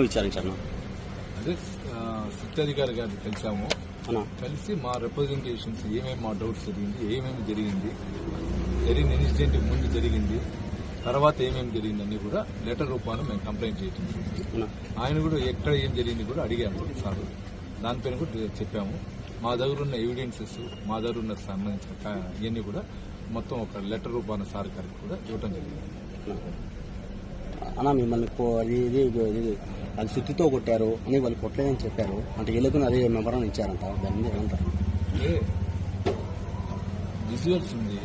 విచారించాను. అదే సత్యాధికారి గారిని కలిసాము. కలిసి మా రిప్రజెంటేషన్స్ ఏమేమి మా డౌట్స్ జరిగిన ఇన్సిడెంట్ ముందు జరిగింది, తర్వాత ఏమేమి జరిగిందని కూడా లెటర్ రూపాన మేము కంప్లైంట్ చేయడం జరిగింది. ఆయన కూడా ఎక్కడ ఏం జరిగింది కూడా అడిగాము సార్. దానిపైన కూడా చెప్పాము. మా దగ్గర ఉన్న ఎవిడెన్సెస్, మా దగ్గర ఉన్న సంబంధించిన ఇవన్నీ కూడా మొత్తం ఒక లెటర్ రూపాన సార్ గారికి కూడా ఇవ్వడం జరిగింది. అన్నా మిమ్మల్ని అది సుత్తితో కొట్టారు అని వాళ్ళు కొట్టలేదని చెప్పారు. అంటే వీళ్ళకు అదే మెమరం ఇచ్చారంట. దాని మీద ఏమంటారు? విజువల్స్ ఉంది,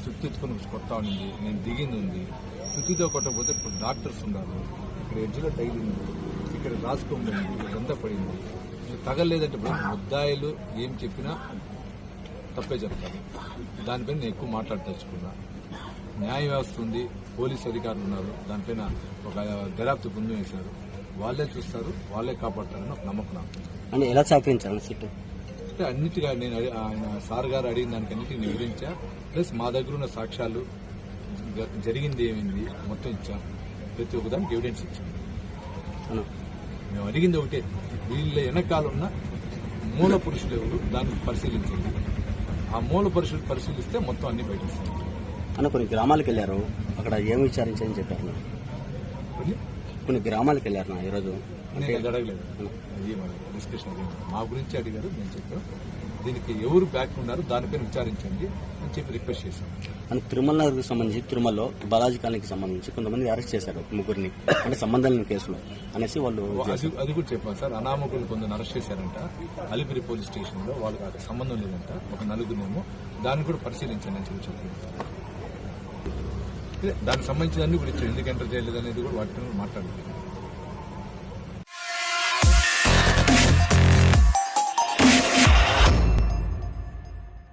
సుత్తెత్తుకుని కొట్టా ఉంది, నేను దిగింది ఉంది. సుత్తితో కొట్టకపోతే ఇప్పుడు డాక్టర్స్ ఉన్నారు, ఇక్కడ ఎడ్జ్లో తగిలింది, ఇక్కడ రాసుకోండి, ఇదంతా పడింది. తగలేదంటే ఇప్పుడు ముద్దాయిలు ఏం చెప్పినా తప్పే చెప్తారు. దానిపైన నేను ఎక్కువ మాట్లాడదలుచుకున్నా. న్యాయ వ్యవస్థ ఉంది, పోలీసు అధికారులు ఉన్నారు, దానిపైన ఒక దర్యాప్తు బృందం వేశారు. వాళ్ళే చూస్తారు, వాళ్ళే కాపాడతారని ఒక నమ్మకం నాకు. అంటే ఎలా సహకరించారు సిట్టు? అంటే అన్నిటిగా నేను ఆయన సార్ గారు అడిగిన దానికి అన్నిటిని వివరించా. ప్లస్ మా దగ్గర ఉన్న సాక్ష్యాలు, జరిగింది ఏమైంది మొత్తం ఇచ్చాం. ప్రతి ఒక్కదానికి ఎవిడెన్స్ ఇచ్చాం. మేము అడిగింది ఒకటే, వీళ్ళ వెనకాల ఉన్న మూల పురుషులు ఎవరు దాన్ని పరిశీలించండి. ఆ మూల పురుషులు పరిశీలిస్తే మొత్తం అన్ని బయట వస్తాయి. అన్న కొన్ని గ్రామాలకు వెళ్ళారు, అక్కడ ఏం విచారించని చెప్పారు. కొన్ని గ్రామాలకు వెళ్ళారు నా ఈరోజు. నేను అడగలేదు, డిస్కషన్ మా గురించి అడిగారు, నేను చెప్పాను. దీనికి ఎవరు బ్యాక్ ఉన్నారు దానిపైన విచారించండి అని చెప్పి రిక్వెస్ట్ చేశాను. అని తిరుమల నగర్కి సంబంధించి తిరుమలలో బాలాజీ కాలనీకి సంబంధించి కొంతమంది అరెస్ట్ చేశారు, ముగ్గురిని, అంటే సంబంధం లేని కేసులో అనేసి వాళ్ళు. అది కూడా చెప్పాను సార్. అనామకులు కొందరు అరెస్ట్ చేశారంట అలిపిరి పోలీస్ స్టేషన్ లో. వాళ్ళకి సంబంధం లేదంట, ఒక నలుగురేమో. దాన్ని కూడా పరిశీలించండి అని చెప్పి చెప్పాను. దానికి సంబంధించిన అన్ని కూడా ఎందుకు ఎంటర్ చేయలేదు అనేది కూడా వాటితో మాట్లాడుతున్నాను.